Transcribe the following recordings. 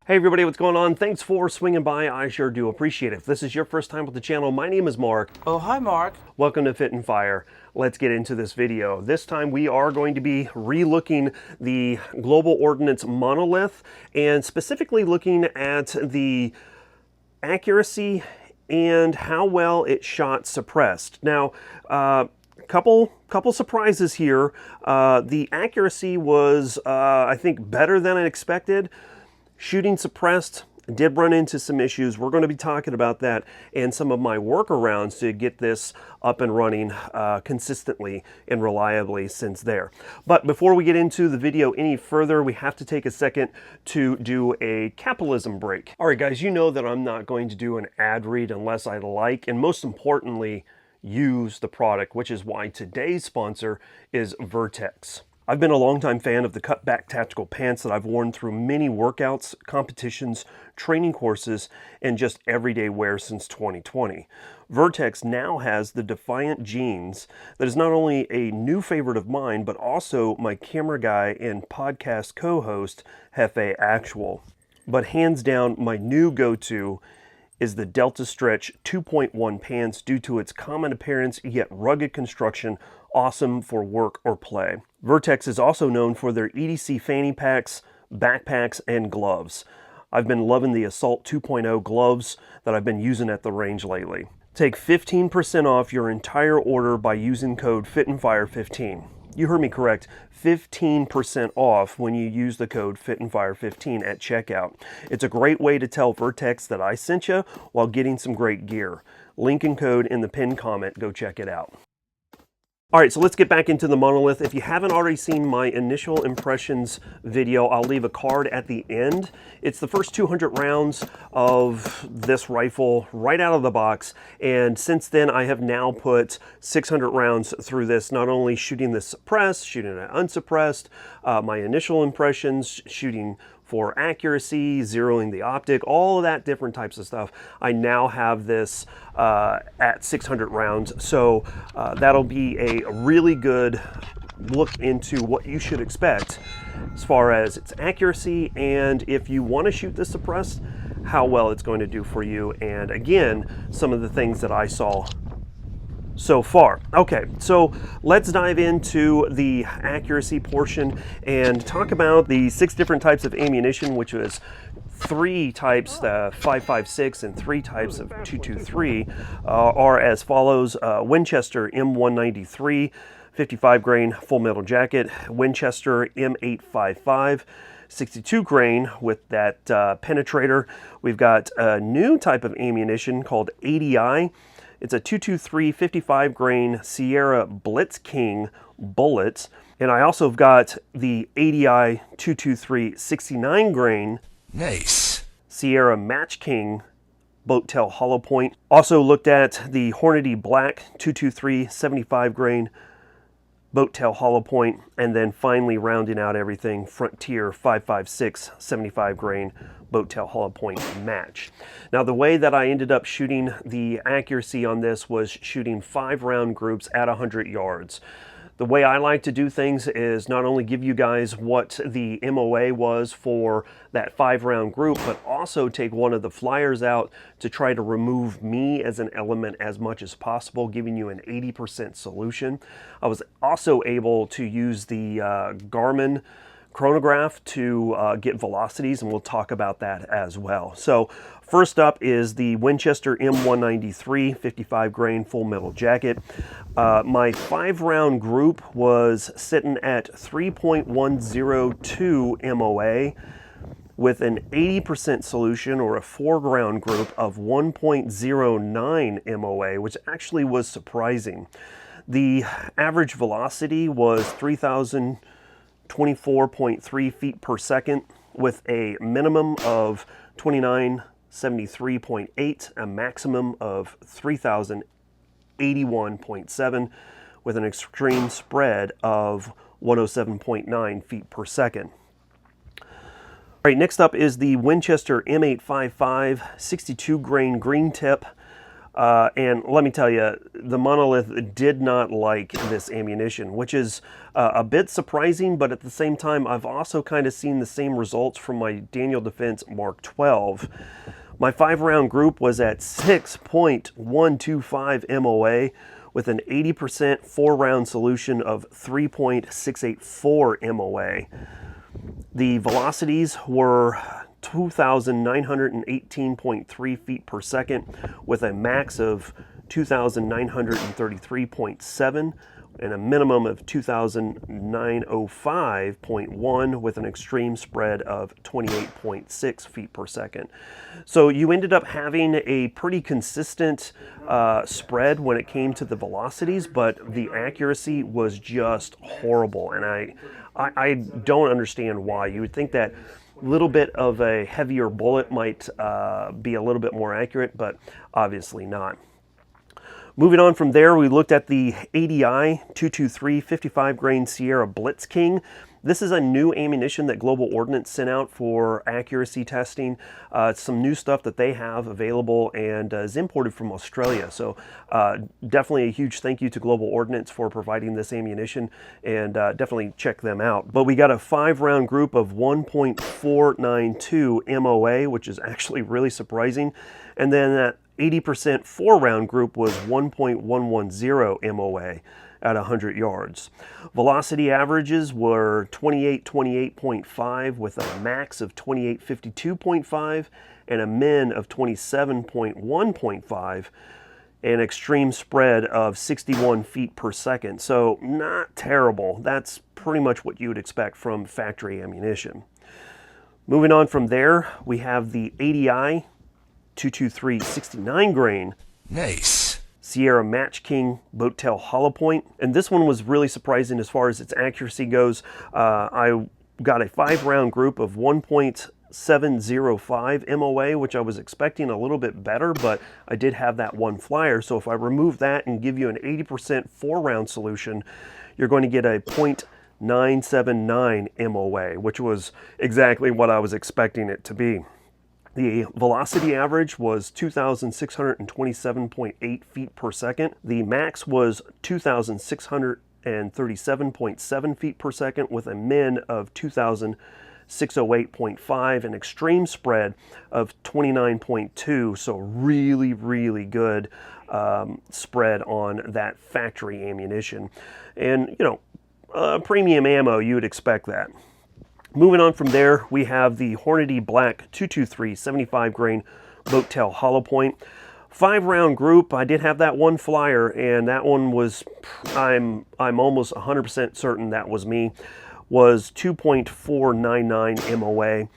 Hey everybody, what's going on? Thanks for swinging by. I sure do appreciate it. If this is your first time with the channel, my name is Mark. Oh, hi Mark. Welcome to Fit and Fire. Let's get into this video. This time we are going to be re-looking the Global Ordnance Monolith and specifically looking at the accuracy and how well it shot suppressed. Now, couple surprises here. The accuracy was, I think, better than I expected. Shooting suppressed, did run into some issues. We're going to be talking about that and some of my workarounds to get this up and running consistently and reliably since there. But before we get into the video any further, we have to take a second to do a capitalism break. All right, guys, you know that I'm not going to do an ad read unless I like, and most importantly, use the product, which is why today's sponsor is Vertex. I've been a longtime fan of the cutback tactical pants that I've worn through many workouts, competitions, training courses, and just everyday wear since 2020. Vertex now has the Defiant jeans that is not only a new favorite of mine, but also my camera guy and podcast co-host, Hefe Actual. But hands down, my new go-to is the Delta Stretch 2.1 pants due to its common appearance yet rugged construction, awesome for work or play. Vertex is also known for their EDC fanny packs, backpacks, and gloves. I've been loving the Assault 2.0 gloves that I've been using at the range lately. Take 15% off your entire order by using code FITANDFIRE15. You heard me correct, 15% off when you use the code FITANDFIRE15 at checkout. It's a great way to tell Vertex that I sent you while getting some great gear. Link and code in the pinned comment, go check it out. All right, so let's get back into the Monolith. If you haven't already seen my initial impressions video, I'll leave a card at the end. It's the first 200 rounds of this rifle right out of the box. And since then, I have now put 600 rounds through this, not only shooting this suppressed, shooting it unsuppressed, my initial impressions, shooting for accuracy, zeroing the optic, all of that different types of stuff. I now have this at 600 rounds. So that'll be a really good look into what you should expect as far as its accuracy, and if you want to shoot this suppressed, how well it's going to do for you. And again, some of the things that I saw so far. Okay, so let's dive into the accuracy portion and talk about the 6 different types of ammunition, which was 3 types, the 5.56, and 3 types of 223 are as follows. Winchester M193, 55 grain full metal jacket, Winchester M855, 62 grain with that penetrator. We've got a new type of ammunition called ADI. It's a 223 55 grain Sierra Blitz King bullets. And I also have got the ADI 223 69 grain Nice Sierra Match King boat tail hollow point. Also looked at the Hornady Black 223 75 grain boat tail hollow point, and then finally rounding out everything, Frontier 5.56 75 grain boat tail hollow point match. Now the way that I ended up shooting the accuracy on this was shooting 5 round groups at 100 yards. The way I like to do things is not only give you guys what the MOA was for that 5 round group, but also take one of the flyers out to try to remove me as an element as much as possible, giving you an 80% solution. I was also able to use the Garmin chronograph to get velocities, and we'll talk about that as well. So first up is the Winchester M193 55 grain full metal jacket. My 5 round group was sitting at 3.102 MOA with an 80% solution, or a 4 round group of 1.09 MOA, which actually was surprising. The average velocity was 3,024.3 feet per second with a minimum of 2973.8, a maximum of 3,081.7 with an extreme spread of 107.9 feet per second. All right, next up is the Winchester M855 62 grain green tip. And let me tell you, the Monolith did not like this ammunition, which is a bit surprising, but at the same time, I've also kind of seen the same results from my Daniel Defense Mark 12. My 5-round group was at 6.125 MOA with an 80% 4-round solution of 3.684 MOA. The velocities were 2,918.3 feet per second with a max of 2,933.7 and a minimum of 2,905.1 with an extreme spread of 28.6 feet per second. So you ended up having a pretty consistent spread when it came to the velocities, but the accuracy was just horrible. And I don't understand why. You would think that a little bit of a heavier bullet might be a little bit more accurate, but obviously not. Moving on from there, we looked at the ADI 223 55 grain Sierra Blitz King. This is a new ammunition that Global Ordnance sent out for accuracy testing. It's some new stuff that they have available and is imported from Australia. So definitely a huge thank you to Global Ordnance for providing this ammunition, and definitely check them out. But we got a 5-round group of 1.492 MOA, which is actually really surprising. And then that 80% 4-round group was 1.110 MOA at 100 yards. Velocity averages were 2828.5 with a max of 2852.5 and a min of 27.1.5, an extreme spread of 61 feet per second. So not terrible. That's pretty much what you would expect from factory ammunition. Moving on from there, we have the ADI 223 69 grain. Nice. Sierra Match King Boat Tail Hollow Point. And this one was really surprising as far as its accuracy goes. I got a 5-round group of 1.705 MOA, which I was expecting a little bit better, but I did have that one flyer. So if I remove that and give you an 80% 4-round solution, you're going to get a 0.979 MOA, which was exactly what I was expecting it to be. The velocity average was 2,627.8 feet per second. The max was 2,637.7 feet per second with a min of 2,608.5, an extreme spread of 29.2. So really, really good spread on that factory ammunition. And, you know, premium ammo, you would expect that. Moving on from there, we have the Hornady Black 223 75 grain Boat Tail Hollow Point. 5-round group. I did have that one flyer, and that one was, I'm almost 100% certain that was me, was 2.499 MOA.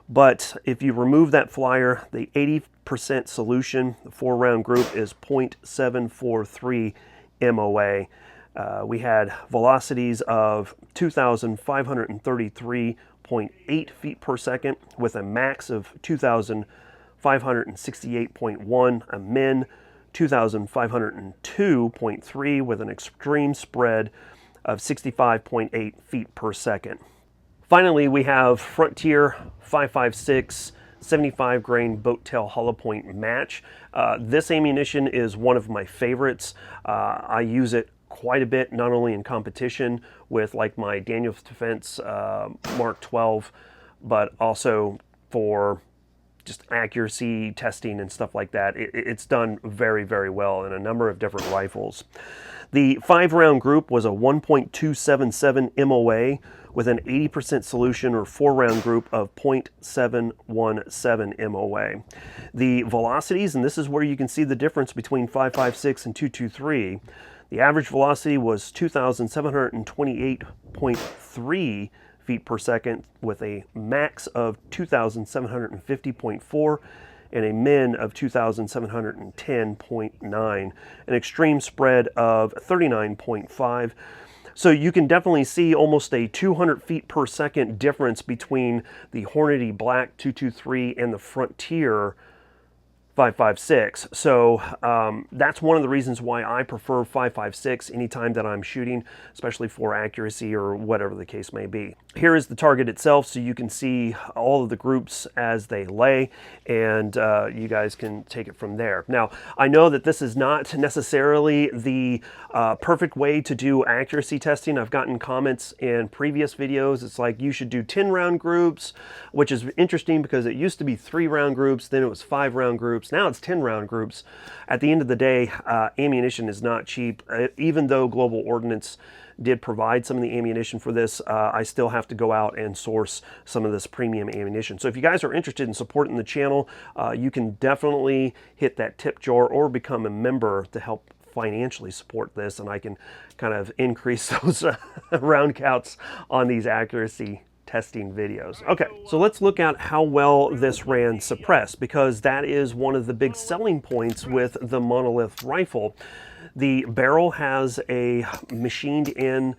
But if you remove that flyer, the 80% solution, the 4-round group, is 0.743 MOA. We had velocities of 2,533.8 feet per second with a max of 2,568.1, a min 2,502.3 with an extreme spread of 65.8 feet per second. Finally, we have Frontier 556 75 grain Boat Tail Hollow Point Match. This ammunition is one of my favorites. I use it quite a bit, not only in competition with like my Daniel Defense Mark 12, but also for just accuracy testing and stuff like that. It's done very, very well in a number of different rifles. The 5-round group was a 1.277 MOA with an 80% solution, or 4-round group of 0.717 MOA. The velocities, and this is where you can see the difference between 5.56 and 2.23. The average velocity was 2,728.3 feet per second with a max of 2,750.4 and a min of 2,710.9, an extreme spread of 39.5. So you can definitely see almost a 200 feet per second difference between the Hornady Black 223 and the Frontier 5.56. So that's one of the reasons why I prefer 5.56 anytime that I'm shooting, especially for accuracy or whatever the case may be. Here is the target itself, so you can see all of the groups as they lay, and you guys can take it from there. Now, I know that this is not necessarily the perfect way to do accuracy testing. I've gotten comments in previous videos. It's like you should do 10-round groups, which is interesting because it used to be 3-round groups, then it was 5-round groups. Now it's 10-round groups. At the end of the day, ammunition is not cheap. Even though Global Ordnance did provide some of the ammunition for this, I still have to go out and source some of this premium ammunition. So if you guys are interested in supporting the channel, you can definitely hit that tip jar or become a member to help financially support this, and I can kind of increase those round counts on these accuracy testing videos. Okay, so let's look at how well this ran suppressed, because that is one of the big selling points with the Monolith rifle. The barrel has a machined in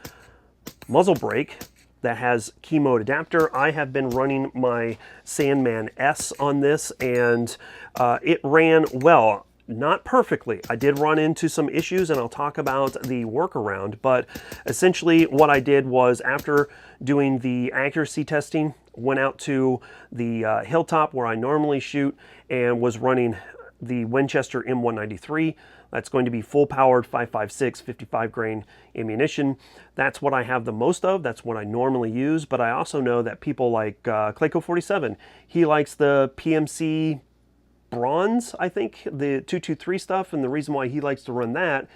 muzzle brake that has key mode adapter. I have been running my Sandman S on this, and it ran well. Not perfectly. I did run into some issues, and I'll talk about the workaround, but essentially what I did was, after doing the accuracy testing, went out to the hilltop where I normally shoot and was running the Winchester M193. That's going to be full powered 5.56 55 grain ammunition. That's what I have the most of. That's what I normally use, but I also know that people like Clayco 47, he likes the PMC bronze, I think, the 223 stuff, and the reason why he likes to run that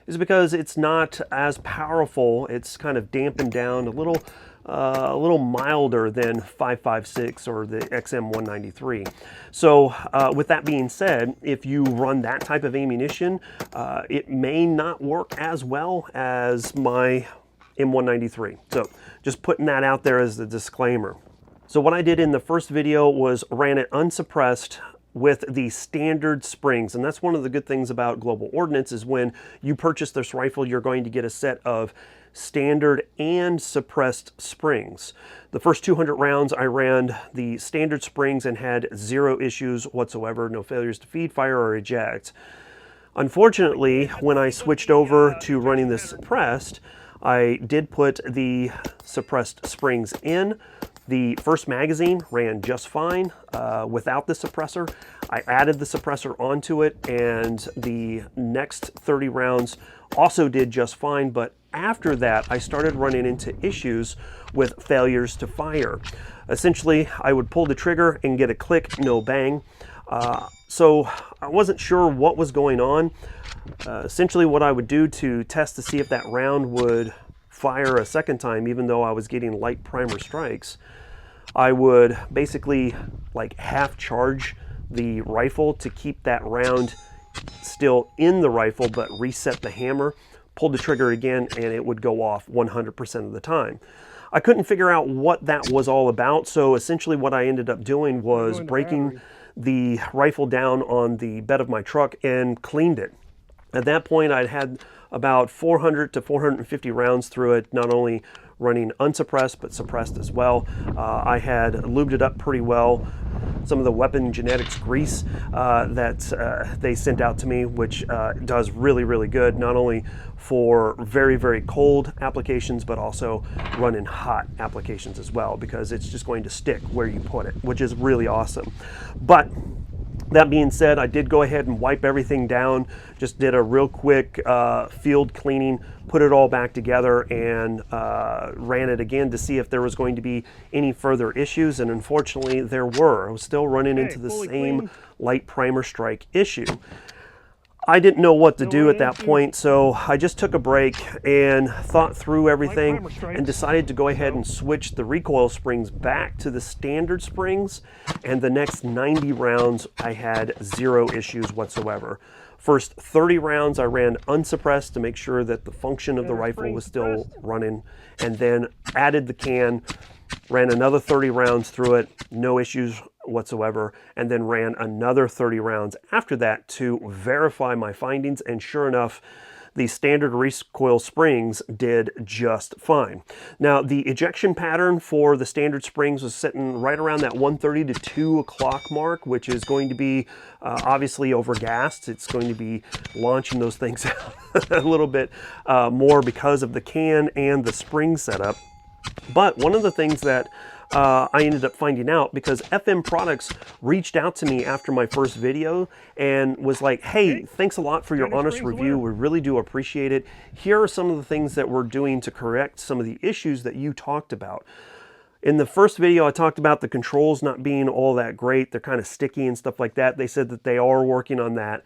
is because it's not as powerful. It's kind of dampened down a little milder than 5.56 or the XM193. So with that being said, if you run that type of ammunition, it may not work as well as my M193. So just putting that out there as a disclaimer. So what I did in the first video was ran it unsuppressed with the standard springs, and that's one of the good things about Global Ordnance is when you purchase this rifle, you're going to get a set of standard and suppressed springs. The first 200 rounds I ran the standard springs and had 0 issues whatsoever, no failures to feed, fire, or eject. Unfortunately, when I switched over to running this suppressed, I did put the suppressed springs in. The first magazine ran just fine without the suppressor. I added the suppressor onto it, and the next 30 rounds also did just fine, but after that I started running into issues with failures to fire. Essentially, I would pull the trigger and get a click, no bang. So I wasn't sure what was going on. Essentially what I would do to test to see if that round would fire a second time, even though I was getting light primer strikes, I would basically like half charge the rifle to keep that round still in the rifle, but reset the hammer, pull the trigger again, and it would go off 100% of the time. I couldn't figure out what that was all about, so essentially what I ended up doing was breaking the rifle down on the bed of my truck and cleaned it. At that point, I'd had about 400 to 450 rounds through it, not only running unsuppressed, but suppressed as well. I had lubed it up pretty well. Some of the weapon genetics grease that they sent out to me, which does really, really good, not only for very, very cold applications, but also running hot applications as well, because it's just going to stick where you put it, which is really awesome. But that being said, I did go ahead and wipe everything down, just did a real quick field cleaning, put it all back together, and ran it again to see if there was going to be any further issues, and unfortunately there were. I was still running into the same light primer strike issue. I didn't know what to do at that point, so I just took a break and thought through everything and decided to go ahead and switch the recoil springs back to the standard springs, and the next 90 rounds I had 0 issues whatsoever. First 30 rounds I ran unsuppressed to make sure that the function of the rifle was still running, and then added the can, ran another 30 rounds through it, no issues whatsoever, and then ran another 30 rounds after that to verify my findings, and sure enough, the standard recoil springs did just fine. Now, the ejection pattern for the standard springs was sitting right around that 1:30 to 2 o'clock mark, which is going to be obviously overgassed. It's going to be launching those things out a little bit more because of the can and the spring setup. But one of the things that I ended up finding out, because FM Products reached out to me after my first video and was like, hey, thanks a lot for your honest review. We really do appreciate it. Here are some of the things that we're doing to correct some of the issues that you talked about. In the first video, I talked about the controls not being all that great. They're kind of sticky and stuff like that. They said that they are working on that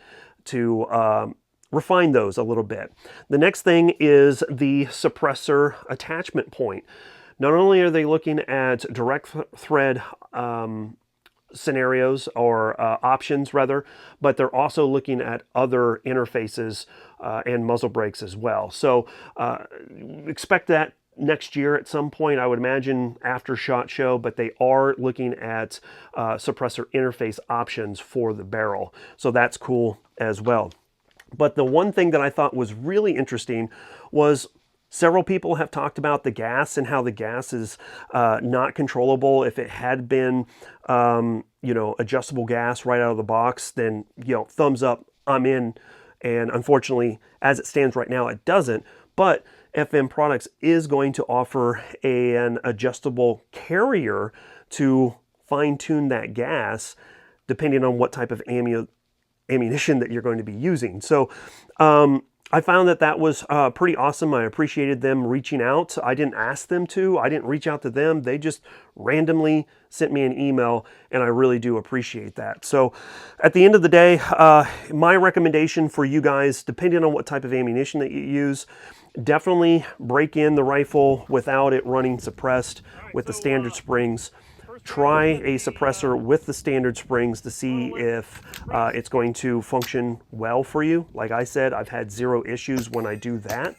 to refine those a little bit. The next thing is the suppressor attachment point. Not only are they looking at direct thread scenarios or options rather, but they're also looking at other interfaces and muzzle brakes as well. So expect that next year at some point, I would imagine after SHOT Show, but they are looking at suppressor interface options for the barrel. So that's cool as well. But the one thing that I thought was really interesting was several people have talked about the gas and how the gas is not controllable. If it had been, you know, adjustable gas right out of the box, then, you know, thumbs up, I'm in. And unfortunately, as it stands right now, it doesn't. But FM Products is going to offer an adjustable carrier to fine-tune that gas depending on what type of ammunition that you're going to be using. So I found that that was pretty awesome. I appreciated them reaching out. I didn't ask them to. I didn't reach out to them. They just randomly sent me an email, and I really do appreciate that. So at the end of the day, my recommendation for you guys, depending on what type of ammunition that you use, definitely break in the rifle without it running suppressed with the standard springs. Try a suppressor with the standard springs to see if it's going to function well for you. Like I said, I've had zero issues when I do that.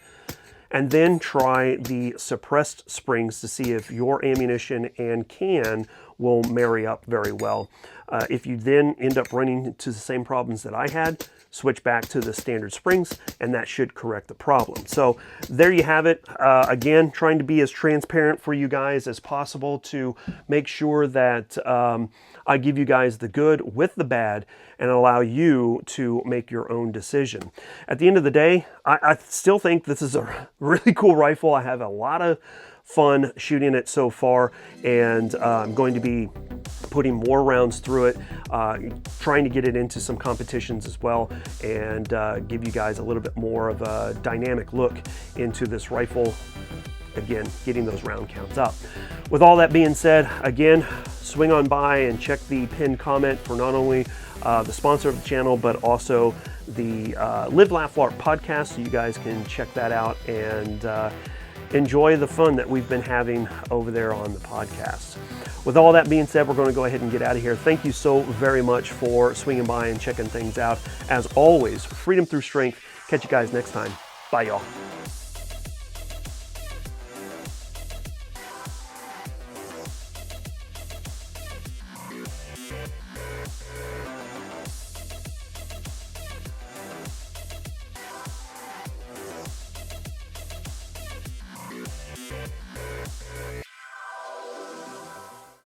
And then try the suppressed springs to see if your ammunition and can will marry up very well. If you then end up running into the same problems that I had, switch back to the standard springs, and that should correct the problem. So there you have it. Again, trying to be as transparent for you guys as possible to make sure that I give you guys the good with the bad and allow you to make your own decision. At the end of the day, I still think this is a really cool rifle. I have a lot of fun shooting it so far, and I'm going to be putting more rounds through it, trying to get it into some competitions as well, and give you guys a little bit more of a dynamic look into this rifle. Again, getting those round counts up. With all that being said, again, swing on by and check the pinned comment for not only the sponsor of the channel, but also the Live Laugh Larp podcast, so you guys can check that out and enjoy the fun that we've been having over there on the podcast. With all that being said, we're going to go ahead and get out of here. Thank you so very much for swinging by and checking things out. As always, freedom through strength. Catch you guys next time. Bye, y'all.